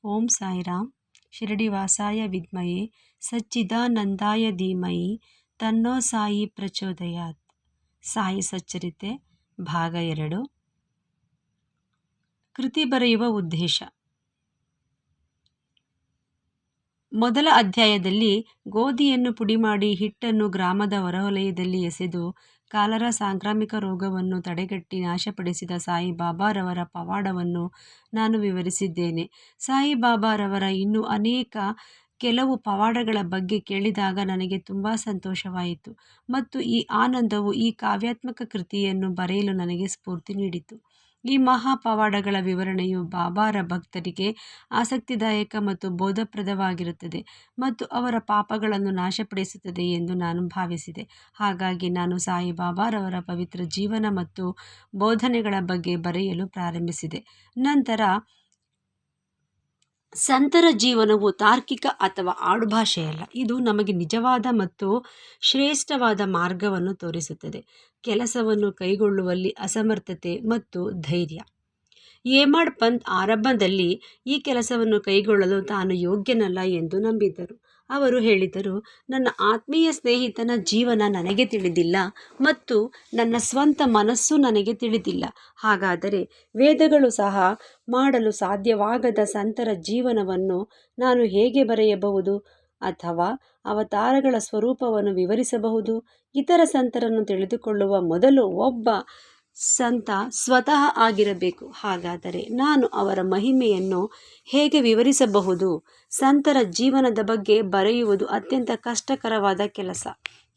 ಓಂ ಸಾಯಿರಾಮ್. ಶಿರಡಿವಾಸಾಯ ವಿದ್ಮಯೇ ಸಚ್ಚಿದಾನಂದಾಯ ಧೀಮಹಿ ತನ್ನೋ ಸಾಯಿ ಪ್ರಚೋದಯಾತ್. ಸಾಯಿ ಸಚ್ಚರಿತೆ ಭಾಗ 2. ಕೃತಿ ಬರೆಯುವ ಉದ್ದೇಶ. ಮೊದಲ ಅಧ್ಯಾಯದಲ್ಲಿ ಗೋಧಿಯನ್ನು ಪುಡಿಮಾಡಿ ಹಿಟ್ಟನ್ನು ಗ್ರಾಮದ ಹೊರವಲಯದಲ್ಲಿ ಎಸೆದು ಕಾಲರಾ ಸಾಂಕ್ರಾಮಿಕ ರೋಗವನ್ನು ತಡೆಗಟ್ಟಿ ನಾಶಪಡಿಸಿದ ಸಾಯಿಬಾಬಾರವರ ಪವಾಡವನ್ನು ನಾನು ವಿವರಿಸಿದ್ದೇನೆ. ಸಾಯಿಬಾಬಾರವರ ಇನ್ನೂ ಕೆಲವು ಪವಾಡಗಳ ಬಗ್ಗೆ ಕೇಳಿದಾಗ ನನಗೆ ತುಂಬ ಸಂತೋಷವಾಯಿತು ಮತ್ತು ಈ ಆನಂದವು ಈ ಕಾವ್ಯಾತ್ಮಕ ಕೃತಿಯನ್ನು ಬರೆಯಲು ನನಗೆ ಸ್ಫೂರ್ತಿ ನೀಡಿತು. ಈ ಮಹಾ ಪವಾಡಗಳ ವಿವರಣೆಯು ಬಾಬಾರ ಭಕ್ತರಿಗೆ ಆಸಕ್ತಿದಾಯಕ ಮತ್ತು ಬೋಧಪ್ರದವಾಗಿರುತ್ತದೆ ಮತ್ತು ಅವರ ಪಾಪಗಳನ್ನು ನಾಶಪಡಿಸುತ್ತದೆ ಎಂದು ನಾನು ಭಾವಿಸಿದೆ. ಹಾಗಾಗಿ ನಾನು ಸಾಯಿಬಾಬಾರವರ ಪವಿತ್ರ ಜೀವನ ಮತ್ತು ಬೋಧನೆಗಳ ಬಗ್ಗೆ ಬರೆಯಲು ಪ್ರಾರಂಭಿಸಿದೆ. ನಂತರ ಸಂತರ ಜೀವನವು ತಾರ್ಕಿಕ ಅಥವಾ ಆಡುಭಾಷೆಯಲ್ಲ, ಇದು ನಮಗೆ ನಿಜವಾದ ಮತ್ತು ಶ್ರೇಷ್ಠವಾದ ಮಾರ್ಗವನ್ನು ತೋರಿಸುತ್ತದೆ. ಕೆಲಸವನ್ನು ಕೈಗೊಳ್ಳುವಲ್ಲಿ ಅಸಮರ್ಥತೆ ಮತ್ತು ಧೈರ್ಯ. ಹೇಮಾಡ್ ಪಂತ್ ಆರಂಭದಲ್ಲಿ ಈ ಕೆಲಸವನ್ನು ಕೈಗೊಳ್ಳಲು ತಾನು ಯೋಗ್ಯನಲ್ಲ ಎಂದು ನಂಬಿದ್ದರು. ಅವರು ಹೇಳಿದರು, ನನ್ನ ಆತ್ಮೀಯ ಸ್ನೇಹಿತನ ಜೀವನ ನನಗೆ ತಿಳಿದಿಲ್ಲ ಮತ್ತು ನನ್ನ ಸ್ವಂತ ಮನಸ್ಸು ನನಗೆ ತಿಳಿದಿಲ್ಲ. ಹಾಗಾದರೆ ವೇದಗಳು ಸಹ ಮಾಡಲು ಸಾಧ್ಯವಾಗದ ಸಂತರ ಜೀವನವನ್ನು ನಾನು ಹೇಗೆ ಬರೆಯಬಹುದು ಅಥವಾ ಅವತಾರಗಳ ಸ್ವರೂಪವನ್ನು ವಿವರಿಸಬಹುದು? ಇತರ ಸಂತರನ್ನು ತಿಳಿದುಕೊಳ್ಳುವ ಮೊದಲು ಒಬ್ಬ ಸಂತ ಸ್ವತಃ ಆಗಿರಬೇಕು. ಹಾಗಾದರೆ ನಾನು ಅವರ ಮಹಿಮೆಯನ್ನು ಹೇಗೆ ವಿವರಿಸಬಹುದು? ಸಂತರ ಜೀವನದ ಬಗ್ಗೆ ಬರೆಯುವುದು ಅತ್ಯಂತ ಕಷ್ಟಕರವಾದ ಕೆಲಸ.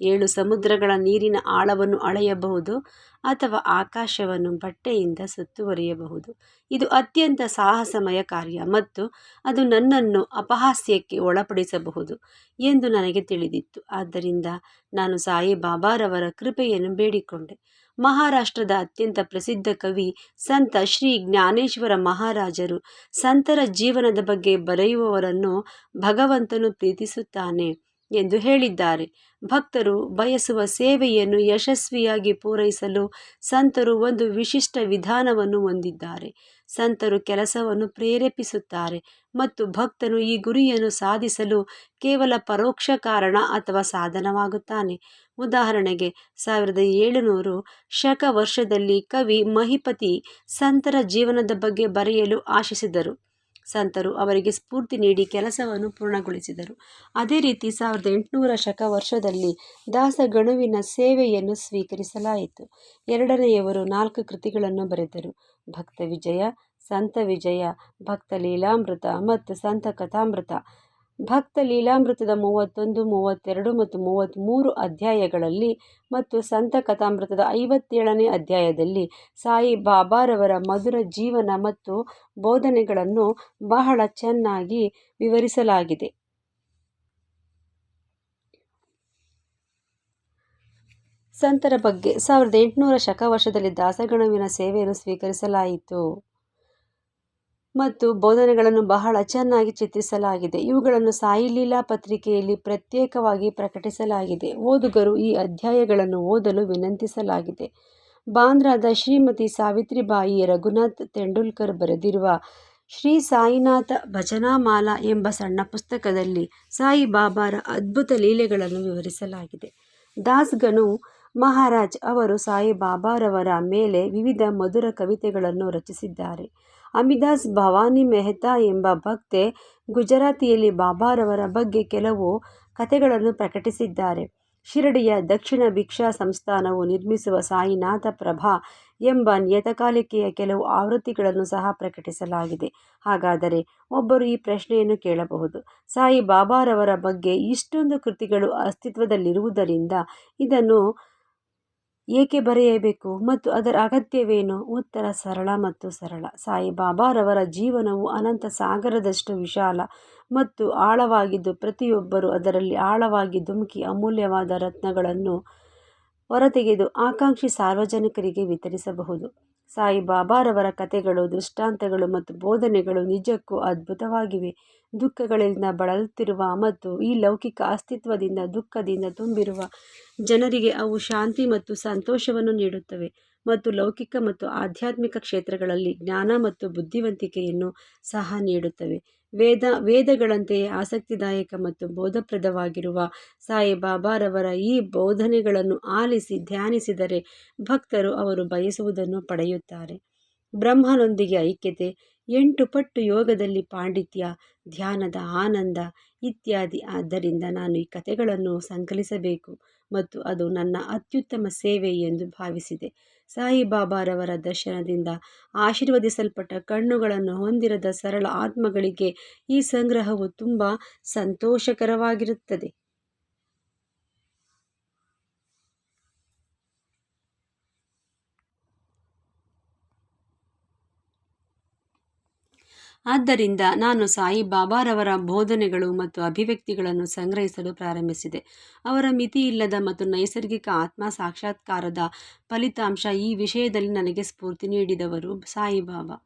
7 ಸಮುದ್ರಗಳ ನೀರಿನ ಆಳವನ್ನು ಅಳೆಯಬಹುದು ಅಥವಾ ಆಕಾಶವನ್ನು ಬಟ್ಟೆಯಿಂದ ಸುತ್ತುವರಿಯಬಹುದು. ಇದು ಅತ್ಯಂತ ಸಾಹಸಮಯ ಕಾರ್ಯ ಮತ್ತು ಅದು ನನ್ನನ್ನು ಅಪಹಾಸ್ಯಕ್ಕೆ ಒಳಪಡಿಸಬಹುದು ಎಂದು ನನಗೆ ತಿಳಿದಿತ್ತು. ಆದ್ದರಿಂದ ನಾನು ಸಾಯಿಬಾಬಾರವರ ಕೃಪೆಯನ್ನು ಬೇಡಿಕೊಂಡೆ. ಮಹಾರಾಷ್ಟ್ರದ ಅತ್ಯಂತ ಪ್ರಸಿದ್ಧ ಕವಿ ಸಂತ ಶ್ರೀ ಜ್ಞಾನೇಶ್ವರ ಮಹಾರಾಜರು ಸಂತರ ಜೀವನದ ಬಗ್ಗೆ ಬರೆಯುವವರನ್ನು ಭಗವಂತನು ಪ್ರೀತಿಸುತ್ತಾನೆ ಎಂದು ಹೇಳಿದ್ದಾರೆ. ಭಕ್ತರು ಬಯಸುವ ಸೇವೆಯನ್ನು ಯಶಸ್ವಿಯಾಗಿ ಪೂರೈಸಲು ಸಂತರು ಒಂದು ವಿಶಿಷ್ಟ ವಿಧಾನವನ್ನು ಹೊಂದಿದ್ದಾರೆ. ಸಂತರು ಕೆಲಸವನ್ನು ಪ್ರೇರೇಪಿಸುತ್ತಾರೆ ಮತ್ತು ಭಕ್ತನು ಈ ಗುರಿಯನ್ನು ಸಾಧಿಸಲು ಕೇವಲ ಪರೋಕ್ಷ ಕಾರಣ ಅಥವಾ ಸಾಧನವಾಗುತ್ತಾನೆ. ಉದಾಹರಣೆಗೆ 1700 ಶಕ ವರ್ಷದಲ್ಲಿ ಕವಿ ಮಹಿಪತಿ ಸಂತರ ಜೀವನದ ಬಗ್ಗೆ ಬರೆಯಲು ಆಶಿಸಿದರು. ಸಂತರು ಅವರಿಗೆ ಸ್ಫೂರ್ತಿ ನೀಡಿ ಕೆಲಸವನ್ನು ಪೂರ್ಣಗೊಳಿಸಿದರು. ಅದೇ ರೀತಿ 1800 ಶಕ ವರ್ಷದಲ್ಲಿ ದಾಸಗಣುವಿನ ಸೇವೆಯನ್ನು ಸ್ವೀಕರಿಸಲಾಯಿತು. ಎರಡನೆಯವರು 4 ಕೃತಿಗಳನ್ನು ಬರೆದರು: ಭಕ್ತ ವಿಜಯ, ಸಂತ ವಿಜಯ, ಭಕ್ತ ಲೀಲಾಮೃತ ಮತ್ತು ಸಂತ ಕಥಾಮೃತ. ಭಕ್ತ ಲೀಲಾಮೃತದ 31, 32 ಮತ್ತು 33 ಅಧ್ಯಾಯಗಳಲ್ಲಿ ಮತ್ತು ಸಂತ ಕಥಾಮೃತದ 57ನೇ ಅಧ್ಯಾಯದಲ್ಲಿ ಸಾಯಿ ಬಾಬಾರವರ ಮಧುರ ಜೀವನ ಮತ್ತು ಬೋಧನೆಗಳನ್ನು ಬಹಳ ಚೆನ್ನಾಗಿ ವಿವರಿಸಲಾಗಿದೆ. ಸಂತರ ಬಗ್ಗೆ 1800 ಶಕ ವರ್ಷದಲ್ಲಿ ದಾಸಗಣುವಿನ ಸೇವೆಯನ್ನು ಸ್ವೀಕರಿಸಲಾಯಿತು ಮತ್ತು ಬೋಧನೆಗಳನ್ನು ಬಹಳ ಚೆನ್ನಾಗಿ ಚಿತ್ರಿಸಲಾಗಿದೆ. ಇವುಗಳನ್ನು ಸಾಯಿ ಲೀಲಾ ಪತ್ರಿಕೆಯಲ್ಲಿ ಪ್ರತ್ಯೇಕವಾಗಿ ಪ್ರಕಟಿಸಲಾಗಿದೆ. ಓದುಗರು ಈ ಅಧ್ಯಾಯಗಳನ್ನು ಓದಲು ವಿನಂತಿಸಲಾಗಿದೆ. ಬಾಂದ್ರಾದ ಶ್ರೀಮತಿ ಸಾವಿತ್ರಿಬಾಯಿ ರಘುನಾಥ್ ತೆಂಡೂಲ್ಕರ್ ಬರೆದಿರುವ ಶ್ರೀ ಸಾಯಿನಾಥ ಭಜನಾಮಾಲಾ ಎಂಬ ಸಣ್ಣ ಪುಸ್ತಕದಲ್ಲಿ ಸಾಯಿ ಬಾಬಾರ ಅದ್ಭುತ ಲೀಲೆಗಳನ್ನು ವಿವರಿಸಲಾಗಿದೆ. ದಾಸ್ಗನು ಮಹಾರಾಜ್ ಅವರು ಸಾಯಿ ಬಾಬಾರವರ ಮೇಲೆ ವಿವಿಧ ಮಧುರ ಕವಿತೆಗಳನ್ನು ರಚಿಸಿದ್ದಾರೆ. ಅಮಿದಾಸ್ ಭವಾನಿ ಮೆಹ್ತಾ ಎಂಬ ಭಕ್ತೆ ಗುಜರಾತಿಯಲ್ಲಿ ಬಾಬಾರವರ ಬಗ್ಗೆ ಕೆಲವು ಕಥೆಗಳನ್ನು ಪ್ರಕಟಿಸಿದ್ದಾರೆ. ಶಿರಡಿಯ ದಕ್ಷಿಣ ಭಿಕ್ಷಾ ಸಂಸ್ಥಾನವು ನಿರ್ಮಿಸುವ ಸಾಯಿನಾಥ ಪ್ರಭಾ ಎಂಬ ನಿಯತಕಾಲಿಕೆಯ ಕೆಲವು ಆವೃತ್ತಿಗಳನ್ನು ಸಹ ಪ್ರಕಟಿಸಲಾಗಿದೆ. ಹಾಗಾದರೆ ಒಬ್ಬರು ಈ ಪ್ರಶ್ನೆಯನ್ನು ಕೇಳಬಹುದು: ಸಾಯಿ ಬಾಬಾರವರ ಬಗ್ಗೆ ಇಷ್ಟೊಂದು ಕೃತಿಗಳು ಅಸ್ತಿತ್ವದಲ್ಲಿರುವುದರಿಂದ ಇದನ್ನು ಏಕೆ ಬರೆಯಬೇಕು ಮತ್ತು ಅದರ ಅಗತ್ಯವೇನು? ಉತ್ತರ ಸರಳ ಮತ್ತು ಸರಳ. ಸಾಯಿ ಬಾಬಾರವರ ಜೀವನವು ಅನಂತ ಸಾಗರದಷ್ಟು ವಿಶಾಲ ಮತ್ತು ಆಳವಾಗಿದ್ದು ಪ್ರತಿಯೊಬ್ಬರೂ ಅದರಲ್ಲಿ ಆಳವಾಗಿ ಧುಮುಕಿ ಅಮೂಲ್ಯವಾದ ರತ್ನಗಳನ್ನು ಹೊರತೆಗೆದು ಆಕಾಂಕ್ಷಿ ಸಾರ್ವಜನಿಕರಿಗೆ ವಿತರಿಸಬಹುದು. ಸಾಯಿ ಬಾಬಾರವರ ಕಥೆಗಳು, ದೃಷ್ಟಾಂತಗಳು ಮತ್ತು ಬೋಧನೆಗಳು ನಿಜಕ್ಕೂ ಅದ್ಭುತವಾಗಿವೆ. ದುಃಖಗಳಿಂದ ಬಳಲುತ್ತಿರುವ ಮತ್ತು ಈ ಲೌಕಿಕ ಅಸ್ತಿತ್ವದಿಂದ ದುಃಖದಿಂದ ತುಂಬಿರುವ ಜನರಿಗೆ ಅವು ಶಾಂತಿ ಮತ್ತು ಸಂತೋಷವನ್ನು ನೀಡುತ್ತವೆ. ಮತ್ತು ಲೌಕಿಕ ಮತ್ತು ಆಧ್ಯಾತ್ಮಿಕ ಕ್ಷೇತ್ರಗಳಲ್ಲಿ ಜ್ಞಾನ ಮತ್ತು ಬುದ್ಧಿವಂತಿಕೆಯನ್ನು ಸಹ ನೀಡುತ್ತವೆ. ವೇದಗಳಂತೆಯೇ ಆಸಕ್ತಿದಾಯಕ ಮತ್ತು ಬೋಧಪ್ರದವಾಗಿರುವ ಸಾಯಿಬಾಬಾರವರ ಈ ಬೋಧನೆಗಳನ್ನು ಆಲಿಸಿ ಧ್ಯಾನಿಸಿದರೆ ಭಕ್ತರು ಅವರು ಬಯಸುವುದನ್ನು ಪಡೆಯುತ್ತಾರೆ. ಬ್ರಹ್ಮನೊಂದಿಗೆ ಐಕ್ಯತೆ, 8 ಪಟ್ಟು ಯೋಗದಲ್ಲಿ ಪಾಂಡಿತ್ಯ, ಧ್ಯಾನದ ಆನಂದ ಇತ್ಯಾದಿ. ಆದ್ದರಿಂದ ನಾನು ಈ ಕಥೆಗಳನ್ನು ಸಂಕಲಿಸಬೇಕು ಮತ್ತು ಅದು ನನ್ನ ಅತ್ಯುತ್ತಮ ಸೇವೆ ಎಂದು ಭಾವಿಸಿದೆ. ಸಾಯಿಬಾಬಾರವರ ದರ್ಶನದಿಂದ ಆಶೀರ್ವದಿಸಲ್ಪಟ್ಟ ಕಣ್ಣುಗಳನ್ನು ಹೊಂದಿರದ ಸರಳ ಆತ್ಮಗಳಿಗೆ ಈ ಸಂಗ್ರಹವು ತುಂಬ ಸಂತೋಷಕರವಾಗಿರುತ್ತದೆ. ಆದ್ದರಿಂದ ನಾನು ಸಾಯಿಬಾಬಾರವರ ಬೋಧನೆಗಳು ಮತ್ತು ಅಭಿವ್ಯಕ್ತಿಗಳನ್ನು ಸಂಗ್ರಹಿಸಲು ಪ್ರಾರಂಭಿಸಿದೆ. ಅವರ ಮಿತಿಯಿಲ್ಲದ ಮತ್ತು ನೈಸರ್ಗಿಕ ಆತ್ಮ ಸಾಕ್ಷಾತ್ಕಾರದ ಫಲಿತಾಂಶ. ಈ ವಿಷಯದಲ್ಲಿ ನನಗೆ ಸ್ಫೂರ್ತಿ ನೀಡಿದವರು ಸಾಯಿಬಾಬಾ.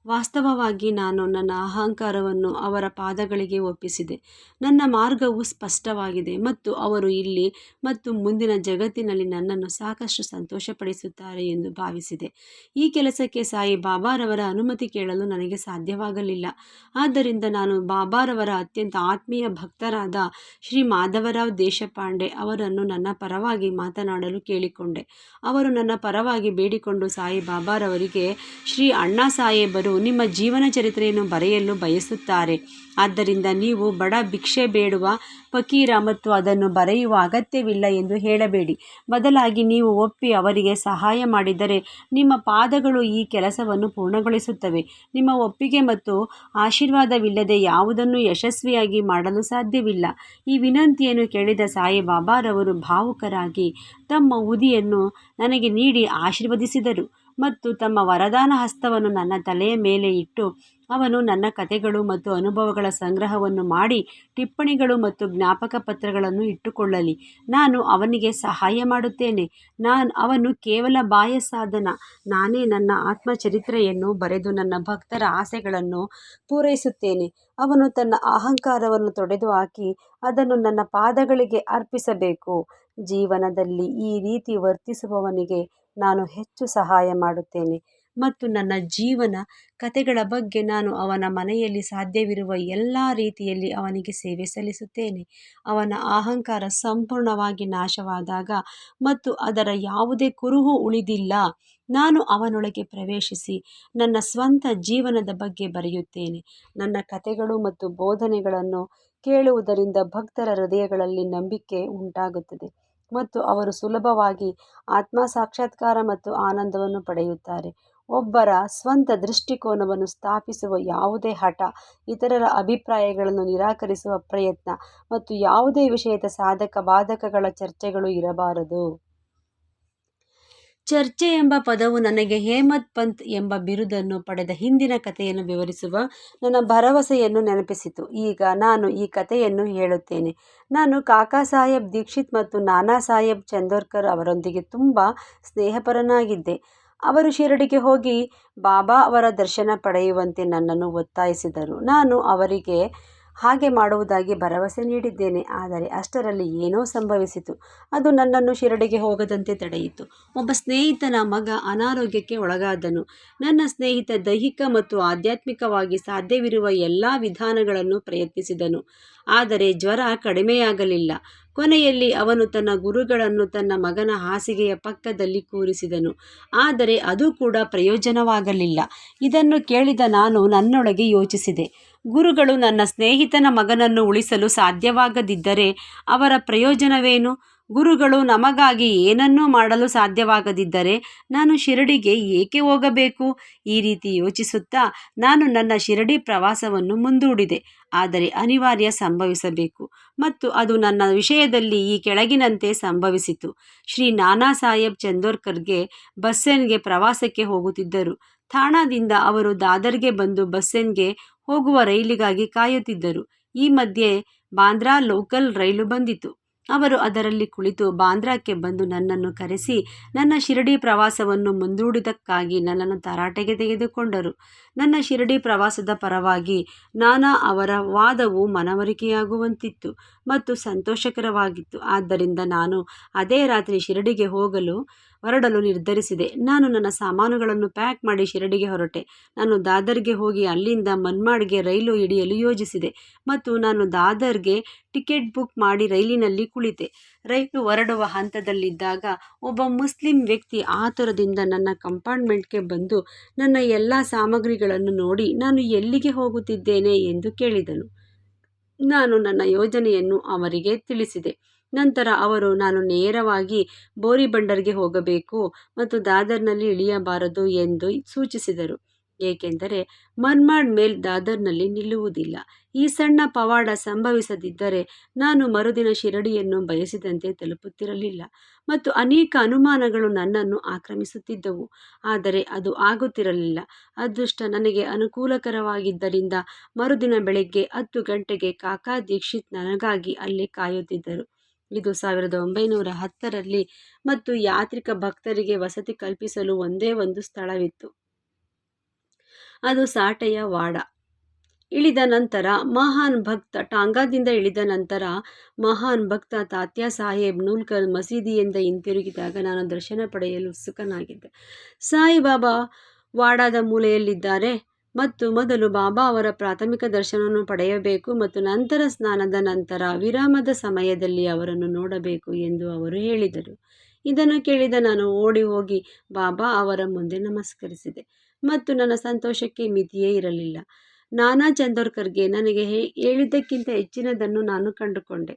ವಾಸ್ತವವಾಗಿ ನಾನು ನನ್ನ ಅಹಂಕಾರವನ್ನು ಅವರ ಪಾದಗಳಿಗೆ ಒಪ್ಪಿಸಿದೆ. ನನ್ನ ಮಾರ್ಗವು ಸ್ಪಷ್ಟವಾಗಿದೆ ಮತ್ತು ಅವರು ಇಲ್ಲಿ ಮತ್ತು ಮುಂದಿನ ಜಗತ್ತಿನಲ್ಲಿ ನನ್ನನ್ನು ಸಾಕಷ್ಟು ಸಂತೋಷಪಡಿಸುತ್ತಾರೆ ಎಂದು ಭಾವಿಸಿದೆ. ಈ ಕೆಲಸಕ್ಕೆ ಸಾಯಿಬಾಬಾರವರ ಅನುಮತಿ ಕೇಳಲು ನನಗೆ ಸಾಧ್ಯವಾಗಲಿಲ್ಲ. ಆದ್ದರಿಂದ ನಾನು ಬಾಬಾರವರ ಅತ್ಯಂತ ಆತ್ಮೀಯ ಭಕ್ತರಾದ ಶ್ರೀ ಮಾಧವರಾವ್ ದೇಶಪಾಂಡೆ ಅವರನ್ನು ನನ್ನ ಪರವಾಗಿ ಮಾತನಾಡಲು ಕೇಳಿಕೊಂಡೆ. ಅವರು ನನ್ನ ಪರವಾಗಿ ಬೇಡಿಕೊಂಡು ಸಾಯಿಬಾಬಾರವರಿಗೆ, ಶ್ರೀ ಅಣ್ಣಾ ಸಾಹೇಬರು ನಿಮ್ಮ ಜೀವನ ಚರಿತ್ರೆಯನ್ನು ಬರೆಯಲು ಬಯಸುತ್ತಾರೆ. ಆದ್ದರಿಂದ ನೀವು ಬಡ ಭಿಕ್ಷೆ ಬೇಡುವ ಫಕೀರ ಮತ್ತು ಅದನ್ನು ಬರೆಯುವ ಅಗತ್ಯವಿಲ್ಲ ಎಂದು ಹೇಳಬೇಡಿ. ಬದಲಾಗಿ ನೀವು ಒಪ್ಪಿ ಅವರಿಗೆ ಸಹಾಯ ಮಾಡಿದರೆ ನಿಮ್ಮ ಪಾದಗಳು ಈ ಕೆಲಸವನ್ನು ಪೂರ್ಣಗೊಳಿಸುತ್ತವೆ. ನಿಮ್ಮ ಒಪ್ಪಿಗೆ ಮತ್ತು ಆಶೀರ್ವಾದವಿಲ್ಲದೆ ಯಾವುದನ್ನು ಯಶಸ್ವಿಯಾಗಿ ಮಾಡಲು ಸಾಧ್ಯವಿಲ್ಲ. ಈ ವಿನಂತಿಯನ್ನು ಕೇಳಿದ ಸಾಯಿಬಾಬಾರವರು ಭಾವುಕರಾಗಿ ತಮ್ಮ ಉದಿಯನ್ನು ನನಗೆ ನೀಡಿ ಆಶೀರ್ವದಿಸಿದರು ಮತ್ತು ತಮ್ಮ ವರದಾನ ಹಸ್ತವನ್ನು ನನ್ನ ತಲೆಯ ಮೇಲೆ ಇಟ್ಟು, ಅವನು ನನ್ನ ಕಥೆಗಳು ಮತ್ತು ಅನುಭವಗಳ ಸಂಗ್ರಹವನ್ನು ಮಾಡಿ ಟಿಪ್ಪಣಿಗಳು ಮತ್ತು ಜ್ಞಾಪಕ ಪತ್ರಗಳನ್ನು ಇಟ್ಟುಕೊಳ್ಳಲಿ. ನಾನು ಅವನಿಗೆ ಸಹಾಯ ಮಾಡುತ್ತೇನೆ. ಅವನು ಕೇವಲ ಬಾಹ್ಯ ಸಾಧನ. ನಾನೇ ನನ್ನ ಆತ್ಮಚರಿತ್ರೆಯನ್ನು ಬರೆದು ನನ್ನ ಭಕ್ತರ ಆಸೆಗಳನ್ನು ಪೂರೈಸುತ್ತೇನೆ. ಅವನು ತನ್ನ ಅಹಂಕಾರವನ್ನು ತೊಡೆದುಹಾಕಿ ಅದನ್ನು ನನ್ನ ಪಾದಗಳಿಗೆ ಅರ್ಪಿಸಬೇಕು. ಜೀವನದಲ್ಲಿ ಈ ರೀತಿ ವರ್ತಿಸುವವನಿಗೆ ನಾನು ಹೆಚ್ಚು ಸಹಾಯ ಮಾಡುತ್ತೇನೆ ಮತ್ತು ನನ್ನ ಜೀವನ ಕಥೆಗಳ ಬಗ್ಗೆ ನಾನು ಅವನ ಮನೆಯಲ್ಲಿ ಸಾಧ್ಯವಿರುವ ಎಲ್ಲ ರೀತಿಯಲ್ಲಿ ಅವನಿಗೆ ಸೇವೆ ಸಲ್ಲಿಸುತ್ತೇನೆ. ಅವನ ಅಹಂಕಾರ ಸಂಪೂರ್ಣವಾಗಿ ನಾಶವಾದಾಗ ಮತ್ತು ಅದರ ಯಾವುದೇ ಕುರುಹು ಉಳಿದಿಲ್ಲ, ನಾನು ಅವನೊಳಗೆ ಪ್ರವೇಶಿಸಿ ನನ್ನ ಸ್ವಂತ ಜೀವನದ ಬಗ್ಗೆ ಬರೆಯುತ್ತೇನೆ. ನನ್ನ ಕಥೆಗಳು ಮತ್ತು ಬೋಧನೆಗಳನ್ನು ಕೇಳುವುದರಿಂದ ಭಕ್ತರ ಹೃದಯಗಳಲ್ಲಿ ನಂಬಿಕೆ ಉಂಟಾಗುತ್ತದೆ ಮತ್ತು ಅವರು ಸುಲಭವಾಗಿ ಆತ್ಮ ಸಾಕ್ಷಾತ್ಕಾರ ಮತ್ತು ಆನಂದವನ್ನು ಪಡೆಯುತ್ತಾರೆ. ಒಬ್ಬರ ಸ್ವಂತ ದೃಷ್ಟಿಕೋನವನ್ನು ಸ್ಥಾಪಿಸುವ ಯಾವುದೇ ಹಠ, ಇತರರ ಅಭಿಪ್ರಾಯಗಳನ್ನು ನಿರಾಕರಿಸುವ ಪ್ರಯತ್ನ ಮತ್ತು ಯಾವುದೇ ವಿಷಯದ ಸಾಧಕ ಬಾಧಕಗಳ ಚರ್ಚೆಗಳು ಇರಬಾರದು. ಚರ್ಚೆ ಎಂಬ ಪದವು ನನಗೆ ಹೇಮತ್ ಪಂತ್ ಎಂಬ ಬಿರುದನ್ನು ಪಡೆದ ಹಿಂದಿನ ಕಥೆಯನ್ನು ವಿವರಿಸುವ ನನ್ನ ಭರವಸೆಯನ್ನು ನೆನಪಿಸಿತು. ಈಗ ನಾನು ಈ ಕಥೆಯನ್ನು ಹೇಳುತ್ತೇನೆ. ನಾನು ಕಾಕಾ ಸಾಹೇಬ್ ದೀಕ್ಷಿತ್ ಮತ್ತು ನಾನಾ ಸಾಹೇಬ್ ಚಂದೋರ್ಕರ್ ಅವರೊಂದಿಗೆ ತುಂಬ ಸ್ನೇಹಪರನಾಗಿದ್ದೆ. ಅವರು ಶಿರಡಿಗೆ ಹೋಗಿ ಬಾಬಾ ಅವರ ದರ್ಶನ ಪಡೆಯುವಂತೆ ನನ್ನನ್ನು ಒತ್ತಾಯಿಸಿದರು. ನಾನು ಅವರಿಗೆ ಹಾಗೆ ಮಾಡುವುದಾಗಿ ಭರವಸೆ ನೀಡಿದ್ದೇನೆ. ಆದರೆ ಅಷ್ಟರಲ್ಲಿ ಏನೋ ಸಂಭವಿಸಿತು. ಅದು ನನ್ನನ್ನು ಶಿರಡಿಗೆ ಹೋಗದಂತೆ ತಡೆಯಿತು. ಒಬ್ಬ ಸ್ನೇಹಿತನ ಮಗ ಅನಾರೋಗ್ಯಕ್ಕೆ ಒಳಗಾದನು. ನನ್ನ ಸ್ನೇಹಿತ ದೈಹಿಕ ಮತ್ತು ಆಧ್ಯಾತ್ಮಿಕವಾಗಿ ಸಾಧ್ಯವಿರುವ ಎಲ್ಲ ವಿಧಾನಗಳನ್ನು ಪ್ರಯತ್ನಿಸಿದನು, ಆದರೆ ಜ್ವರ ಕಡಿಮೆಯಾಗಲಿಲ್ಲ. ಕೊನೆಯಲ್ಲಿ ಅವನು ತನ್ನ ಗುರುಗಳನ್ನು ತನ್ನ ಮಗನ ಹಾಸಿಗೆಯ ಪಕ್ಕದಲ್ಲಿ ಕೂರಿಸಿದನು, ಆದರೆ ಅದು ಕೂಡ ಪ್ರಯೋಜನವಾಗಲಿಲ್ಲ. ಇದನ್ನು ಕೇಳಿದ ನಾನು ನನ್ನೊಳಗೆ ಯೋಚಿಸಿದೆ, ಗುರುಗಳು ನನ್ನ ಸ್ನೇಹಿತನ ಮಗನನ್ನು ಉಳಿಸಲು ಸಾಧ್ಯವಾಗದಿದ್ದರೆ ಅವರ ಪ್ರಯೋಜನವೇನು? ಗುರುಗಳು ನಮಗಾಗಿ ಏನನ್ನೂ ಮಾಡಲು ಸಾಧ್ಯವಾಗದಿದ್ದರೆ ನಾನು ಶಿರಡಿಗೆ ಏಕೆ ಹೋಗಬೇಕು? ಈ ರೀತಿ ಯೋಚಿಸುತ್ತಾ ನಾನು ನನ್ನ ಶಿರಡಿ ಪ್ರವಾಸವನ್ನು ಮುಂದೂಡಿದೆ. ಆದರೆ ಅನಿವಾರ್ಯ ಸಂಭವಿಸಬೇಕು ಮತ್ತು ಅದು ನನ್ನ ವಿಷಯದಲ್ಲಿ ಈ ಕೆಳಗಿನಂತೆ ಸಂಭವಿಸಿತು. ಶ್ರೀ ನಾನಾ ಸಾಹೇಬ್ ಚಂದೋರ್ಕರ್ಗೆ ಬಸ್ಸೆನ್ಗೆ ಪ್ರವಾಸಕ್ಕೆ ಹೋಗುತ್ತಿದ್ದರು. ಥಾಣಾದಿಂದ ಅವರು ದಾದರ್ಗೆ ಬಂದು ಬಸ್ಸೆನ್ಗೆ ಹೋಗುವ ರೈಲಿಗಾಗಿ ಕಾಯುತ್ತಿದ್ದರು. ಈ ಮಧ್ಯೆ ಬಾಂದ್ರಾ ಲೋಕಲ್ ರೈಲು ಬಂದಿತು. ಅವರು ಅದರಲ್ಲಿ ಕುಳಿತು ಬಾಂದ್ರಾಕ್ಕೆ ಬಂದು ನನ್ನನ್ನು ಕರೆಸಿ ನನ್ನ ಶಿರಡಿ ಪ್ರವಾಸವನ್ನು ಮುಂದೂಡಿದ್ದಕ್ಕಾಗಿ ನನ್ನನ್ನು ತರಾಟೆಗೆ ತೆಗೆದುಕೊಂಡರು. ನನ್ನ ಶಿರಡಿ ಪ್ರವಾಸದ ಪರವಾಗಿ ನಾನಾ ಅವರ ವಾದವು ಮನವರಿಕೆಯಾಗುವಂತಿತ್ತು ಮತ್ತು ಸಂತೋಷಕರವಾಗಿತ್ತು. ಆದ್ದರಿಂದ ನಾನು ಅದೇ ರಾತ್ರಿ ಶಿರಡಿಗೆ ಹೋಗಲು ಹೊರಡಲು ನಿರ್ಧರಿಸಿದೆ. ನಾನು ನನ್ನ ಸಾಮಾನುಗಳನ್ನು ಪ್ಯಾಕ್ ಮಾಡಿ ಶಿರಡಿಗೆ ಹೊರಟೆ. ನಾನು ದಾದರ್ಗೆ ಹೋಗಿ ಅಲ್ಲಿಂದ ಮನ್ಮಾಡ್ಗೆ ರೈಲು ಹಿಡಿಯಲು ಯೋಜಿಸಿದೆ ಮತ್ತು ನಾನು ದಾದರ್ಗೆ ಟಿಕೆಟ್ ಬುಕ್ ಮಾಡಿ ರೈಲಿನಲ್ಲಿ ಕುಳಿತೆ. ರೈಲು ಹೊರಡುವ ಹಂತದಲ್ಲಿದ್ದಾಗ ಒಬ್ಬ ಮುಸ್ಲಿಂ ವ್ಯಕ್ತಿ ಆತುರದಿಂದ ನನ್ನ ಕಂಪಾರ್ಟ್ಮೆಂಟ್ಗೆ ಬಂದು ನನ್ನ ಎಲ್ಲ ಸಾಮಗ್ರಿಗಳನ್ನು ನೋಡಿ ನಾನು ಎಲ್ಲಿಗೆ ಹೋಗುತ್ತಿದ್ದೇನೆ ಎಂದು ಕೇಳಿದನು. ನಾನು ನನ್ನ ಯೋಜನೆಯನ್ನು ಅವರಿಗೆ ತಿಳಿಸಿದೆ. ನಂತರ ಅವರು ನಾನು ನೇರವಾಗಿ ಬೋರಿಬಂದರ್ಗೆ ಹೋಗಬೇಕು ಮತ್ತು ದಾದರ್ನಲ್ಲಿ ಇಳಿಯಬಾರದು ಎಂದು ಸೂಚಿಸಿದರು, ಏಕೆಂದರೆ ಮನ್ಮಾಡ್ ಮೇಲ್ ದಾದರ್ನಲ್ಲಿ ನಿಲ್ಲುವುದಿಲ್ಲ. ಈ ಸಣ್ಣ ಪವಾಡ ಸಂಭವಿಸದಿದ್ದರೆ ನಾನು ಮರುದಿನ ಶಿರಡಿಯನ್ನು ಬಯಸಿದಂತೆ ತಲುಪುತ್ತಿರಲಿಲ್ಲ ಮತ್ತು ಅನೇಕ ಅನುಮಾನಗಳು ನನ್ನನ್ನು ಆಕ್ರಮಿಸುತ್ತಿದ್ದವು. ಆದರೆ ಅದು ಆಗುತ್ತಿರಲಿಲ್ಲ. ಅದೃಷ್ಟ ನನಗೆ ಅನುಕೂಲಕರವಾಗಿದ್ದರಿಂದ ಮರುದಿನ ಬೆಳಗ್ಗೆ 10 ಗಂಟೆಗೆ ಕಾಕಾ ದೀಕ್ಷಿತ್ ನನಗಾಗಿ ಅಲ್ಲಿ ಕಾಯುತ್ತಿದ್ದರು. ಇದು 1910ರಲ್ಲಿ ಮತ್ತು ಯಾತ್ರಿಕ ಭಕ್ತರಿಗೆ ವಸತಿ ಕಲ್ಪಿಸಲು ಒಂದೇ ಒಂದು ಸ್ಥಳವಿತ್ತು. ಅದು ಸಾಟೆಯ ವಾಡ. ಇಳಿದ ನಂತರ ಮಹಾನ್ ಭಕ್ತ ಟಾಂಗಾದಿಂದ ಇಳಿದ ನಂತರ ಮಹಾನ್ ಭಕ್ತ ತಾತ್ಯಾ ಸಾಹೇಬ್ ನೂಲ್ಕರ್ ಮಸೀದಿಯಿಂದ ಹಿಂತಿರುಗಿದಾಗ ನಾನು ದರ್ಶನ ಪಡೆಯಲು ಉತ್ಸುಕನಾಗಿದ್ದೆ. ಸಾಯಿಬಾಬಾ ವಾಡಾದ ಮೂಲೆಯಲ್ಲಿದ್ದಾರೆ ಮತ್ತು ಮೊದಲು ಬಾಬಾ ಅವರ ಪ್ರಾಥಮಿಕ ದರ್ಶನವನ್ನು ಪಡೆಯಬೇಕು ಮತ್ತು ನಂತರ ಸ್ನಾನದ ನಂತರ ವಿರಾಮದ ಸಮಯದಲ್ಲಿ ಅವರನ್ನು ನೋಡಬೇಕು ಎಂದು ಅವರು ಹೇಳಿದರು. ಇದನ್ನು ಕೇಳಿದ ನಾನು ಓಡಿ ಹೋಗಿ ಬಾಬಾ ಅವರ ಮುಂದೆ ನಮಸ್ಕರಿಸಿದೆ ಮತ್ತು ನನ್ನ ಸಂತೋಷಕ್ಕೆ ಮಿತಿಯೇ ಇರಲಿಲ್ಲ. ನಾನಾ ಚಂದೋರ್ಕರ್ಗೆ ನನಗೆ ಹೇಳಿದ್ದಕ್ಕಿಂತ ಹೆಚ್ಚಿನದನ್ನು ನಾನು ಕಂಡುಕೊಂಡೆ.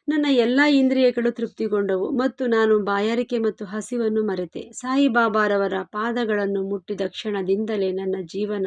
ನನ್ನ ಎಲ್ಲ ಇಂದ್ರಿಯಗಳು ತೃಪ್ತಿಗೊಂಡವು ಮತ್ತು ನಾನು ಬಾಯಾರಿಕೆ ಮತ್ತು ಹಸಿವನ್ನು ಮರೆತೆ. ಸಾಯಿಬಾಬಾರವರ ಪಾದಗಳನ್ನು ಮುಟ್ಟಿದ ಕ್ಷಣದಿಂದಲೇ ನನ್ನ ಜೀವನ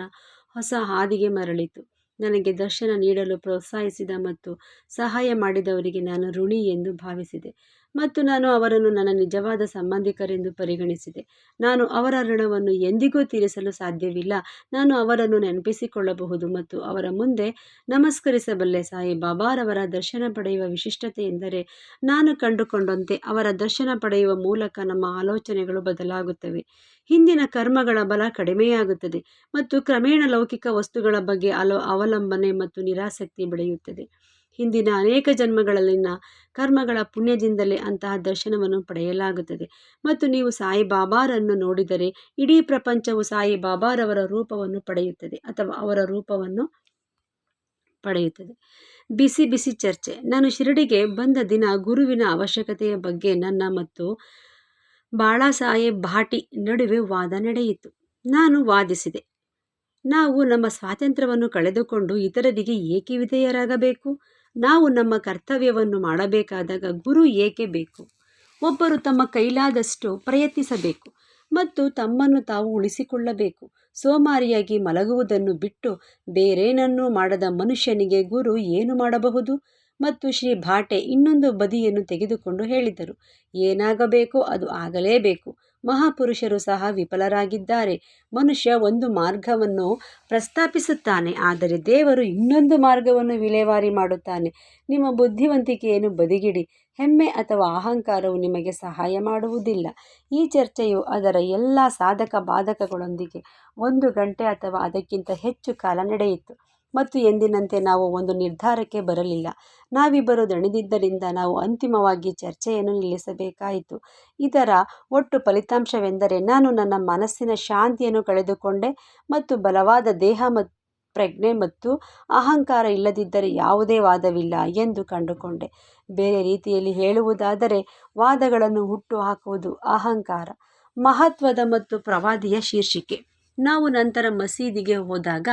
ಹೊಸ ಹಾದಿಗೆ ಮರಳಿತು. ನನಗೆ ದರ್ಶನ ನೀಡಲು ಪ್ರೋತ್ಸಾಹಿಸಿದ ಮತ್ತು ಸಹಾಯ ಮಾಡಿದವರಿಗೆ ನಾನು ಋಣಿ ಎಂದು ಭಾವಿಸಿದೆ ಮತ್ತು ನಾನು ಅವರನ್ನು ನನ್ನ ನಿಜವಾದ ಸಂಬಂಧಿಕರೆಂದು ಪರಿಗಣಿಸಿದೆ. ನಾನು ಅವರ ಋಣವನ್ನು ಎಂದಿಗೂ ತೀರಿಸಲು ಸಾಧ್ಯವಿಲ್ಲ. ನಾನು ಅವರನ್ನು ನೆನಪಿಸಿಕೊಳ್ಳಬಹುದು ಮತ್ತು ಅವರ ಮುಂದೆ ನಮಸ್ಕರಿಸಬಲ್ಲೆ. ಸಾಯಿಬಾಬಾರವರ ದರ್ಶನ ಪಡೆಯುವ ವಿಶಿಷ್ಟತೆ ಎಂದರೆ ನಾನು ಕಂಡುಕೊಂಡಂತೆ ಅವರ ದರ್ಶನ ಪಡೆಯುವ ಮೂಲಕ ನಮ್ಮ ಆಲೋಚನೆಗಳು ಬದಲಾಗುತ್ತವೆ, ಹಿಂದಿನ ಕರ್ಮಗಳ ಬಲ ಕಡಿಮೆಯಾಗುತ್ತದೆ ಮತ್ತು ಕ್ರಮೇಣ ಲೌಕಿಕ ವಸ್ತುಗಳ ಬಗ್ಗೆ ಅವಲಂಬನೆ ಮತ್ತು ನಿರಾಸಕ್ತಿ ಬೆಳೆಯುತ್ತದೆ. ಹಿಂದಿನ ಅನೇಕ ಜನ್ಮಗಳಲ್ಲಿನ ಕರ್ಮಗಳ ಪುಣ್ಯದಿಂದಲೇ ಅಂತಹ ದರ್ಶನವನ್ನು ಪಡೆಯಲಾಗುತ್ತದೆ ಮತ್ತು ನೀವು ಸಾಯಿಬಾಬಾರನ್ನು ನೋಡಿದರೆ ಇಡೀ ಪ್ರಪಂಚವು ಸಾಯಿಬಾಬಾರವರ ರೂಪವನ್ನು ಪಡೆಯುತ್ತದೆ ಅಥವಾ ಅವರ ರೂಪವನ್ನು ಪಡೆಯುತ್ತದೆ. ಬಿಸಿ ಬಿಸಿ ಚರ್ಚೆ. ನಾನು ಶಿರಡಿಗೆ ಬಂದ ದಿನ ಗುರುವಿನ ಅವಶ್ಯಕತೆಯ ಬಗ್ಗೆ ನನ್ನ ಮತ್ತು ಬಾಳಾಸಾಹೇಬ್ ಭಾಟಿ ನಡುವೆ ವಾದ ನಡೆಯಿತು. ನಾನು ವಾದಿಸಿದೆ, ನಾವು ನಮ್ಮ ಸ್ವಾತಂತ್ರ್ಯವನ್ನು ಕಳೆದುಕೊಂಡು ಇತರರಿಗೆ ಏಕೆ ವಿಧೇಯರಾಗಬೇಕು? ನಾವು ನಮ್ಮ ಕರ್ತವ್ಯವನ್ನು ಮಾಡಬೇಕಾದಾಗ ಗುರು ಏಕೆ ಬೇಕು? ಒಬ್ಬರು ತಮ್ಮ ಕೈಲಾದಷ್ಟು ಪ್ರಯತ್ನಿಸಬೇಕು ಮತ್ತು ತಮ್ಮನ್ನು ತಾವು ಉಳಿಸಿಕೊಳ್ಳಬೇಕು. ಸೋಮಾರಿಯಾಗಿ ಮಲಗುವುದನ್ನು ಬಿಟ್ಟು ಬೇರೇನನ್ನೂ ಮಾಡದ ಮನುಷ್ಯನಿಗೆ ಗುರು ಏನು ಮಾಡಬಹುದು? ಮತ್ತು ಶ್ರೀ ಭಾಟೆ ಇನ್ನೊಂದು ಬದಿಯನ್ನು ತೆಗೆದುಕೊಂಡು ಹೇಳಿದರು, ಏನಾಗಬೇಕೋ ಅದು ಆಗಲೇಬೇಕು. ಮಹಾಪುರುಷರು ಸಹ ವಿಫಲರಾಗಿದ್ದಾರೆ. ಮನುಷ್ಯ ಒಂದು ಮಾರ್ಗವನ್ನು ಪ್ರಸ್ತಾಪಿಸುತ್ತಾನೆ, ಆದರೆ ದೇವರು ಇನ್ನೊಂದು ಮಾರ್ಗವನ್ನು ವಿಲೇವಾರಿ ಮಾಡುತ್ತಾನೆ. ನಿಮ್ಮ ಬುದ್ಧಿವಂತಿಕೆಯನ್ನು ಬದಿಗಿಡಿ. ಹೆಮ್ಮೆ ಅಥವಾ ಅಹಂಕಾರವು ನಿಮಗೆ ಸಹಾಯ ಮಾಡುವುದಿಲ್ಲ. ಈ ಚರ್ಚೆಯು ಅದರ ಎಲ್ಲ ಸಾಧಕ ಬಾಧಕಗಳೊಂದಿಗೆ 1 ಗಂಟೆ ಅಥವಾ ಅದಕ್ಕಿಂತ ಹೆಚ್ಚು ಕಾಲ ನಡೆಯಿತು ಮತ್ತು ಎಂದಿನಂತೆ ನಾವು ಒಂದು ನಿರ್ಧಾರಕ್ಕೆ ಬರಲಿಲ್ಲ. ನಾವಿಬ್ಬರು ದಣಿದಿದ್ದರಿಂದ ನಾವು ಅಂತಿಮವಾಗಿ ಚರ್ಚೆಯನ್ನು ನಿಲ್ಲಿಸಬೇಕಾಯಿತು. ಇದರ ಒಟ್ಟು ಫಲಿತಾಂಶವೆಂದರೆ ನಾನು ನನ್ನ ಮನಸ್ಸಿನ ಶಾಂತಿಯನ್ನು ಕಳೆದುಕೊಂಡೆ ಮತ್ತು ಬಲವಾದ ದೇಹ ಪ್ರಜ್ಞೆ ಮತ್ತು ಅಹಂಕಾರ ಇಲ್ಲದಿದ್ದರೆ ಯಾವುದೇ ವಾದವಿಲ್ಲ ಎಂದು ಕಂಡುಕೊಂಡೆ. ಬೇರೆ ರೀತಿಯಲ್ಲಿ ಹೇಳುವುದಾದರೆ ವಾದಗಳನ್ನು ಹುಟ್ಟುಹಾಕುವುದು ಅಹಂಕಾರ. ಮಹತ್ವದ ಮತ್ತು ಪ್ರವಾದಿಯ ಶೀರ್ಷಿಕೆ. ನಾವು ನಂತರ ಮಸೀದಿಗೆ ಹೋದಾಗ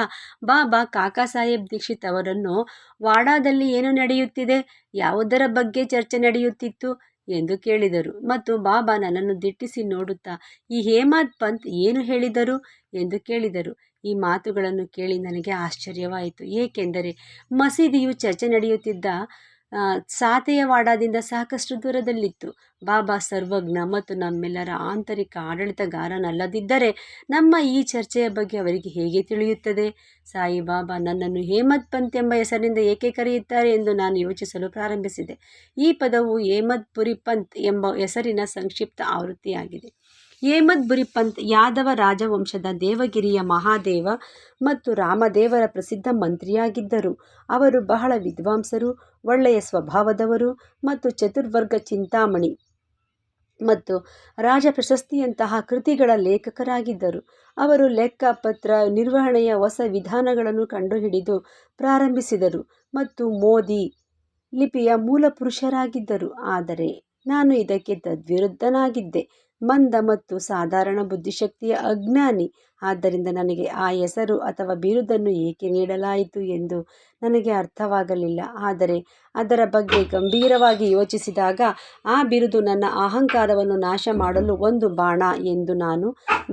ಬಾಬಾ ಕಾಕಾ ಸಾಹೇಬ್ ದೀಕ್ಷಿತ್ ಅವರನ್ನು ವಾಡಾದಲ್ಲಿ ಏನು ನಡೆಯುತ್ತಿದೆ, ಯಾವುದರ ಬಗ್ಗೆ ಚರ್ಚೆ ನಡೆಯುತ್ತಿತ್ತು ಎಂದು ಕೇಳಿದರು ಮತ್ತು ಬಾಬಾ ನನ್ನನ್ನು ದಿಟ್ಟಿಸಿ ನೋಡುತ್ತಾ ಈ ಹೇಮದ್ ಪಂತ್ ಏನು ಹೇಳಿದರು ಎಂದು ಕೇಳಿದರು. ಈ ಮಾತುಗಳನ್ನು ಕೇಳಿ ನನಗೆ ಆಶ್ಚರ್ಯವಾಯಿತು, ಏಕೆಂದರೆ ಮಸೀದಿಯು ಚರ್ಚೆ ನಡೆಯುತ್ತಿದ್ದ ಸಾತೆಯ ವಾಡಾದಿಂದ ಸಾಕಷ್ಟು ದೂರದಲ್ಲಿತ್ತು. ಬಾಬಾ ಸರ್ವಜ್ಞ ಮತ್ತು ನಮ್ಮೆಲ್ಲರ ಆಂತರಿಕ ಆಡಳಿತಗಾರನಲ್ಲದಿದ್ದರೆ ನಮ್ಮ ಈ ಚರ್ಚೆಯ ಬಗ್ಗೆ ಅವರಿಗೆ ಹೇಗೆ ತಿಳಿಯುತ್ತದೆ? ಸಾಯಿಬಾಬಾ ನನ್ನನ್ನು ಹೇಮದ್ ಪಂತ್ ಎಂಬ ಹೆಸರಿನಿಂದ ಏಕೆ ಕರೆಯುತ್ತಾರೆ ಎಂದು ನಾನು ಯೋಚಿಸಲು ಪ್ರಾರಂಭಿಸಿದೆ. ಈ ಪದವು ಹೇಮದ್ ಪುರಿ ಪಂತ್ ಎಂಬ ಹೆಸರಿನ ಸಂಕ್ಷಿಪ್ತ ಆವೃತ್ತಿಯಾಗಿದೆ. ಹೇಮದ್ ಪುರಿ ಪಂತ್ ಯಾದವ ರಾಜವಂಶದ ದೇವಗಿರಿಯ ಮಹಾದೇವ ಮತ್ತು ರಾಮದೇವರ ಪ್ರಸಿದ್ಧ ಮಂತ್ರಿಯಾಗಿದ್ದರು. ಅವರು ಬಹಳ ವಿದ್ವಾಂಸರು, ಒಳ್ಳೆಯ ಸ್ವಭಾವದವರು ಮತ್ತು ಚತುರ್ವರ್ಗ ಚಿಂತಾಮಣಿ ಮತ್ತು ರಾಜ ಪ್ರಶಸ್ತಿಯಂತಹ ಕೃತಿಗಳ ಲೇಖಕರಾಗಿದ್ದರು. ಅವರು ಲೆಕ್ಕಪತ್ರ ನಿರ್ವಹಣೆಯ ಹೊಸ ವಿಧಾನಗಳನ್ನು ಕಂಡುಹಿಡಿದು ಪ್ರಾರಂಭಿಸಿದರು ಮತ್ತು ಮೋದಿ ಲಿಪಿಯ ಮೂಲ ಪುರುಷರಾಗಿದ್ದರು. ಆದರೆ ನಾನು ಇದಕ್ಕೆ ತದ್ವಿರುದ್ಧನಾಗಿದ್ದೆ, ಮಂದ ಮತ್ತು ಸಾಧಾರಣ ಬುದ್ಧಿಶಕ್ತಿಯ ಅಜ್ಞಾನಿ. ಆದ್ದರಿಂದ ನನಗೆ ಆ ಹೆಸರು ಅಥವಾ ಬಿರುದನ್ನು ಏಕೆ ನೀಡಲಾಯಿತು ಎಂದು ನನಗೆ ಅರ್ಥವಾಗಲಿಲ್ಲ. ಆದರೆ ಅದರ ಬಗ್ಗೆ ಗಂಭೀರವಾಗಿ ಯೋಚಿಸಿದಾಗ ಆ ಬಿರುದು ನನ್ನ ಅಹಂಕಾರವನ್ನು ನಾಶ ಮಾಡಲು ಒಂದು ಬಾಣ ಎಂದು ನಾನು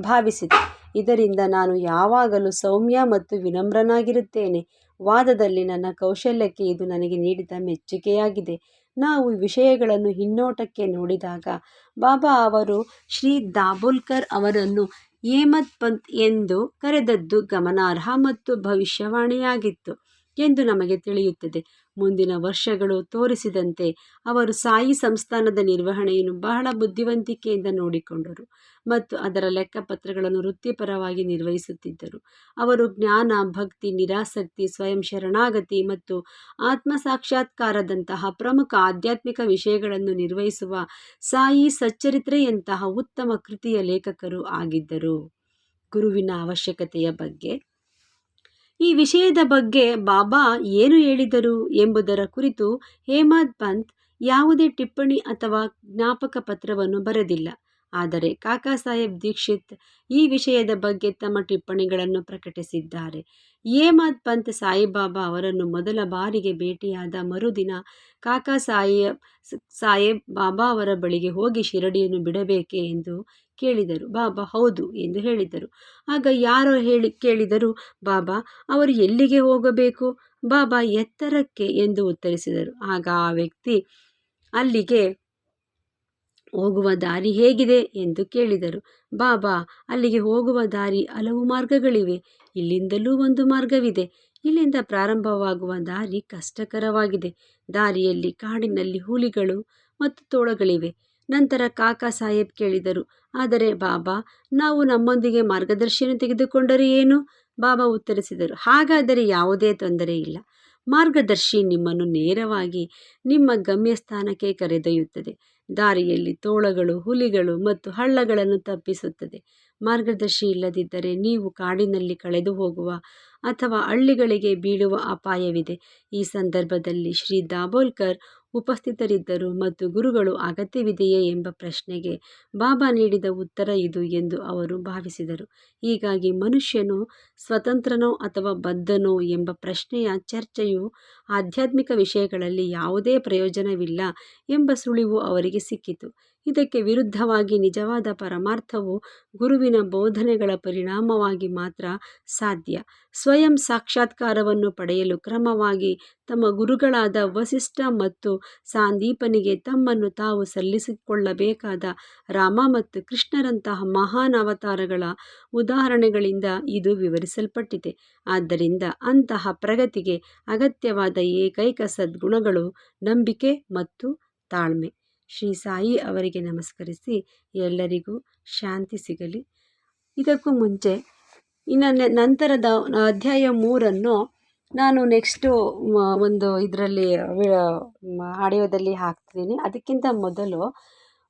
ಭಾವಿಸಿದೆ. ಇದರಿಂದ ನಾನು ಯಾವಾಗಲೂ ಸೌಮ್ಯ ಮತ್ತು ವಿನಮ್ರನಾಗಿರುತ್ತೇನೆ. ವಾದದಲ್ಲಿ ನನ್ನ ಕೌಶಲ್ಯಕ್ಕೆ ಇದು ನನಗೆ ನೀಡಿದ ಮೆಚ್ಚುಗೆಯಾಗಿದೆ. ನಾವು ವಿಷಯಗಳನ್ನು ಹಿನ್ನೋಟಕ್ಕೆ ನೋಡಿದಾಗ ಬಾಬಾ ಅವರು ಶ್ರೀ ದಾಬೋಲ್ಕರ್ ಅವರನ್ನು ಹೇಮತ್ ಪಂತ್ ಎಂದು ಕರೆದದ್ದು ಗಮನಾರ್ಹ ಮತ್ತು ಭವಿಷ್ಯವಾಣಿಯಾಗಿತ್ತು ಎಂದು ನಮಗೆ ತಿಳಿಯುತ್ತದೆ. ಮುಂದಿನ ವರ್ಷಗಳು ತೋರಿಸಿದಂತೆ ಅವರು ಸಾಯಿ ಸಂಸ್ಥಾನದ ನಿರ್ವಹಣೆಯನ್ನು ಬಹಳ ಬುದ್ಧಿವಂತಿಕೆಯಿಂದ ನೋಡಿಕೊಂಡರು ಮತ್ತು ಅದರ ಲೆಕ್ಕಪತ್ರಗಳನ್ನು ವೃತ್ತಿಪರವಾಗಿ ನಿರ್ವಹಿಸುತ್ತಿದ್ದರು. ಅವರು ಜ್ಞಾನ, ಭಕ್ತಿ, ನಿರಾಸಕ್ತಿ, ಸ್ವಯಂ ಶರಣಾಗತಿ ಮತ್ತು ಆತ್ಮಸಾಕ್ಷಾತ್ಕಾರದಂತಹ ಪ್ರಮುಖ ಆಧ್ಯಾತ್ಮಿಕ ವಿಷಯಗಳನ್ನು ನಿರ್ವಹಿಸುವ ಸಾಯಿ ಸಚ್ಚರಿತ್ರೆಯಂತಹ ಉತ್ತಮ ಕೃತಿಯ ಲೇಖಕರು ಆಗಿದ್ದರು. ಗುರುವಿನ ಅವಶ್ಯಕತೆಯ ಬಗ್ಗೆ ಈ ವಿಷಯದ ಬಗ್ಗೆ ಬಾಬಾ ಏನು ಹೇಳಿದರು ಎಂಬುದರ ಕುರಿತು ಹೇಮತ್ ಪಂತ್ ಯಾವುದೇ ಟಿಪ್ಪಣಿ ಅಥವಾ ಜ್ಞಾಪಕ ಪತ್ರವನ್ನು ಬರೆದಿಲ್ಲ. ಆದರೆ ಕಾಕಾ ಸಾಹೇಬ್ ದೀಕ್ಷಿತ್ ಈ ವಿಷಯದ ಬಗ್ಗೆ ತಮ್ಮ ಟಿಪ್ಪಣಿಗಳನ್ನು ಪ್ರಕಟಿಸಿದ್ದಾರೆ. ಹೇಮತ್ ಪಂತ್ ಸಾಯಿಬಾಬಾ ಅವರನ್ನು ಮೊದಲ ಬಾರಿಗೆ ಭೇಟಿಯಾದ ಮರುದಿನ ಕಾಕಾ ಸಾಹೇಬ್ ಬಾಬಾ ಅವರ ಬಳಿಗೆ ಹೋಗಿ ಶಿರಡಿಯನ್ನು ಬಿಡಬೇಕೆ ಎಂದು ಕೇಳಿದರು. ಬಾಬಾ ಹೌದು ಎಂದು ಹೇಳಿದರು. ಆಗ ಯಾರೋ ಕೇಳಿದರು, ಬಾಬಾ ಅವರು ಎಲ್ಲಿಗೆ ಹೋಗಬೇಕು? ಬಾಬಾ ಎತ್ತರಕ್ಕೆ ಎಂದು ಉತ್ತರಿಸಿದರು. ಆಗ ಆ ವ್ಯಕ್ತಿ ಅಲ್ಲಿಗೆ ಹೋಗುವ ದಾರಿ ಹೇಗಿದೆ ಎಂದು ಕೇಳಿದರು. ಬಾಬಾ ಅಲ್ಲಿಗೆ ಹೋಗುವ ದಾರಿ ಹಲವು ಮಾರ್ಗಗಳಿವೆ. ಇಲ್ಲಿಂದಲೂ ಒಂದು ಮಾರ್ಗವಿದೆ. ಇಲ್ಲಿಂದ ಪ್ರಾರಂಭವಾಗುವ ದಾರಿ ಕಷ್ಟಕರವಾಗಿದೆ. ದಾರಿಯಲ್ಲಿ ಕಾಡಿನಲ್ಲಿ ಹುಲಿಗಳು ಮತ್ತು ತೋಳಗಳಿವೆ. ನಂತರ ಕಾಕಾ ಸಾಹೇಬ್ ಕೇಳಿದರು, ಆದರೆ ಬಾಬಾ ನಾವು ನಮ್ಮೊಂದಿಗೆ ಮಾರ್ಗದರ್ಶಿಯನ್ನು ತೆಗೆದುಕೊಂಡರೆ ಏನು? ಬಾಬಾ ಉತ್ತರಿಸಿದರು, ಹಾಗಾದರೆ ಯಾವುದೇ ತೊಂದರೆ ಇಲ್ಲ. ಮಾರ್ಗದರ್ಶಿ ನಿಮ್ಮನ್ನು ನೇರವಾಗಿ ನಿಮ್ಮ ಗಮ್ಯಸ್ಥಾನಕ್ಕೆ ಕರೆದೊಯ್ಯುತ್ತದೆ. ದಾರಿಯಲ್ಲಿ ತೋಳಗಳು, ಹುಲಿಗಳು ಮತ್ತು ಹಳ್ಳಗಳನ್ನು ತಪ್ಪಿಸುತ್ತದೆ. ಮಾರ್ಗದರ್ಶಿ ಇಲ್ಲದಿದ್ದರೆ ನೀವು ಕಾಡಿನಲ್ಲಿ ಕಳೆದು ಹೋಗುವ ಅಥವಾ ಹಳ್ಳಿಗಳಿಗೆ ಬೀಳುವ ಅಪಾಯವಿದೆ. ಈ ಸಂದರ್ಭದಲ್ಲಿ ಶ್ರೀ ದಾಬೋಲ್ಕರ್ ಉಪಸ್ಥಿತರಿದ್ದರು ಮತ್ತು ಗುರುಗಳು ಅಗತ್ಯವಿದೆಯೇ ಎಂಬ ಪ್ರಶ್ನೆಗೆ ಬಾಬಾ ನೀಡಿದ ಉತ್ತರ ಇದು ಎಂದು ಅವರು ಭಾವಿಸಿದರು. ಹೀಗಾಗಿ ಮನುಷ್ಯನು ಸ್ವತಂತ್ರನೋ ಅಥವಾ ಬದ್ಧನೋ ಎಂಬ ಪ್ರಶ್ನೆಯ ಚರ್ಚೆಯು ಆಧ್ಯಾತ್ಮಿಕ ವಿಷಯಗಳಲ್ಲಿ ಯಾವುದೇ ಪ್ರಯೋಜನವಿಲ್ಲ ಎಂಬ ಸುಳಿವು ಅವರಿಗೆ ಸಿಕ್ಕಿತು. ಇದಕ್ಕೆ ವಿರುದ್ಧವಾಗಿ ನಿಜವಾದ ಪರಮಾರ್ಥವು ಗುರುವಿನ ಬೋಧನೆಗಳ ಪರಿಣಾಮವಾಗಿ ಮಾತ್ರ ಸಾಧ್ಯ. ಸ್ವಯಂ ಸಾಕ್ಷಾತ್ಕಾರವನ್ನು ಪಡೆಯಲು ಕ್ರಮವಾಗಿ ತಮ್ಮ ಗುರುಗಳಾದ ವಸಿಷ್ಠ ಮತ್ತು ಸಾಂದೀಪನಿಗೆ ತಮ್ಮನ್ನು ತಾವು ಸಲ್ಲಿಸಿಕೊಳ್ಳಬೇಕಾದ ರಾಮ ಮತ್ತು ಕೃಷ್ಣರಂತಹ ಮಹಾನ್ ಅವತಾರಗಳ ಉದಾಹರಣೆಗಳಿಂದ ಇದು ವಿವರಿಸಲ್ಪಟ್ಟಿದೆ. ಆದ್ದರಿಂದ ಅಂತಹ ಪ್ರಗತಿಗೆ ಅಗತ್ಯವಾದ ಏಕೈಕ ಸದ್ಗುಣಗಳು ನಂಬಿಕೆ ಮತ್ತು ತಾಳ್ಮೆ. ಶ್ರೀ ಸಾಯಿ ಅವರಿಗೆ ನಮಸ್ಕರಿಸಿ ಎಲ್ಲರಿಗೂ ಶಾಂತಿ ಸಿಗಲಿ. ಇದಕ್ಕೂ ಮುಂಚೆ ನಂತರದ ಅಧ್ಯಾಯ 3 ನಾನು ನೆಕ್ಸ್ಟು ಒಂದು ಇದರಲ್ಲಿ ಆಡಿಯೋದಲ್ಲಿ ಹಾಕ್ತೀನಿ. ಅದಕ್ಕಿಂತ ಮೊದಲು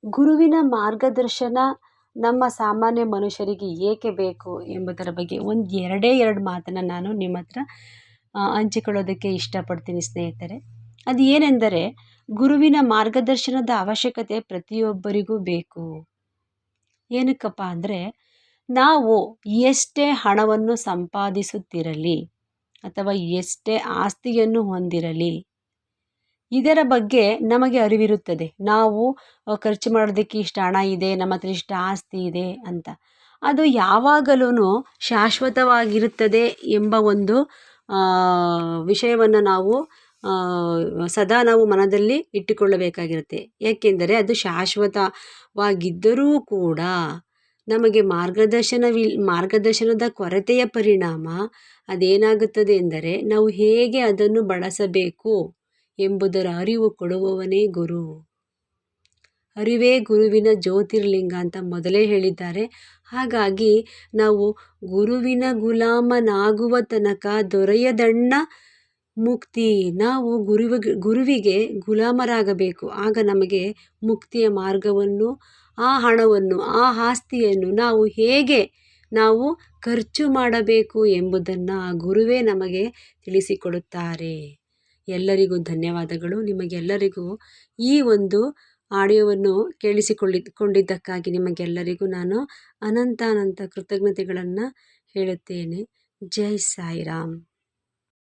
ಗುರುವಿನ ಮಾರ್ಗದರ್ಶನ ನಮ್ಮ ಸಾಮಾನ್ಯ ಮನುಷ್ಯರಿಗೆ ಏಕೆ ಬೇಕು ಎಂಬುದರ ಬಗ್ಗೆ ಎರಡು ಮಾತನ್ನು ನಾನು ನಿಮ್ಮ ಹತ್ರ ಹಂಚಿಕೊಳ್ಳೋದಕ್ಕೆ ಇಷ್ಟಪಡ್ತೀನಿ ಸ್ನೇಹಿತರೆ. ಅದು ಏನೆಂದರೆ, ಗುರುವಿನ ಮಾರ್ಗದರ್ಶನದ ಅವಶ್ಯಕತೆ ಪ್ರತಿಯೊಬ್ಬರಿಗೂ ಬೇಕು. ಏನಕ್ಕಪ್ಪ ಅಂದರೆ, ನಾವು ಎಷ್ಟೇ ಹಣವನ್ನು ಸಂಪಾದಿಸುತ್ತಿರಲಿ ಅಥವಾ ಎಷ್ಟೇ ಆಸ್ತಿಯನ್ನು ಹೊಂದಿರಲಿ, ಇದರ ಬಗ್ಗೆ ನಮಗೆ ಅರಿವಿರುತ್ತದೆ. ನಾವು ಖರ್ಚು ಮಾಡೋದಕ್ಕೆ ಇಷ್ಟು ಹಣ ಇದೆ, ನಮ್ಮ ಹತ್ರ ಇಷ್ಟು ಆಸ್ತಿ ಇದೆ ಅಂತ. ಅದು ಯಾವಾಗಲೂ ಶಾಶ್ವತವಾಗಿರುತ್ತದೆ ಎಂಬ ಒಂದು ವಿಷಯವನ್ನು ನಾವು ಸದಾ ನಾವು ಮನದಲ್ಲಿ ಇಟ್ಟುಕೊಳ್ಳಬೇಕಾಗಿರುತ್ತೆ. ಏಕೆಂದರೆ ಅದು ಶಾಶ್ವತವಾಗಿದ್ದರೂ ಕೂಡ ನಮಗೆ ಮಾರ್ಗದರ್ಶನದ ಕೊರತೆಯ ಪರಿಣಾಮ ಅದೇನಾಗುತ್ತದೆ ಎಂದರೆ, ನಾವು ಹೇಗೆ ಅದನ್ನು ಬಳಸಬೇಕು ಎಂಬುದರ ಅರಿವು ಕೊಡುವವನೇ ಗುರು. ಅರಿವೇ ಗುರುವಿನ ಜ್ಯೋತಿರ್ಲಿಂಗ ಅಂತ ಮೊದಲೇ ಹೇಳಿದ್ದಾರೆ. ಹಾಗಾಗಿ ನಾವು ಗುರುವಿನ ಗುಲಾಮನಾಗುವ ತನಕ ದೊರೆಯದಣ್ಣ ಮುಕ್ತಿ. ನಾವು ಗುರುವಿಗೆ ಗುಲಾಮರಾಗಬೇಕು. ಆಗ ನಮಗೆ ಮುಕ್ತಿಯ ಮಾರ್ಗವನ್ನು ಆ ಹಣವನ್ನು, ಆ ಆಸ್ತಿಯನ್ನು ನಾವು ಖರ್ಚು ಮಾಡಬೇಕು ಎಂಬುದನ್ನು ಆ ಗುರುವೇ ನಮಗೆ ತಿಳಿಸಿಕೊಡುತ್ತಾರೆ. ಎಲ್ಲರಿಗೂ ಧನ್ಯವಾದಗಳು. ನಿಮಗೆಲ್ಲರಿಗೂ ಈ ಒಂದು ಆಡಿಯೋವನ್ನು ಕೊಂಡಿದ್ದಕ್ಕಾಗಿ ನಿಮಗೆಲ್ಲರಿಗೂ ನಾನು ಅನಂತ ಕೃತಜ್ಞತೆಗಳನ್ನು ಹೇಳುತ್ತೇನೆ. ಜೈ ಸಾಯಿರಾಮ್.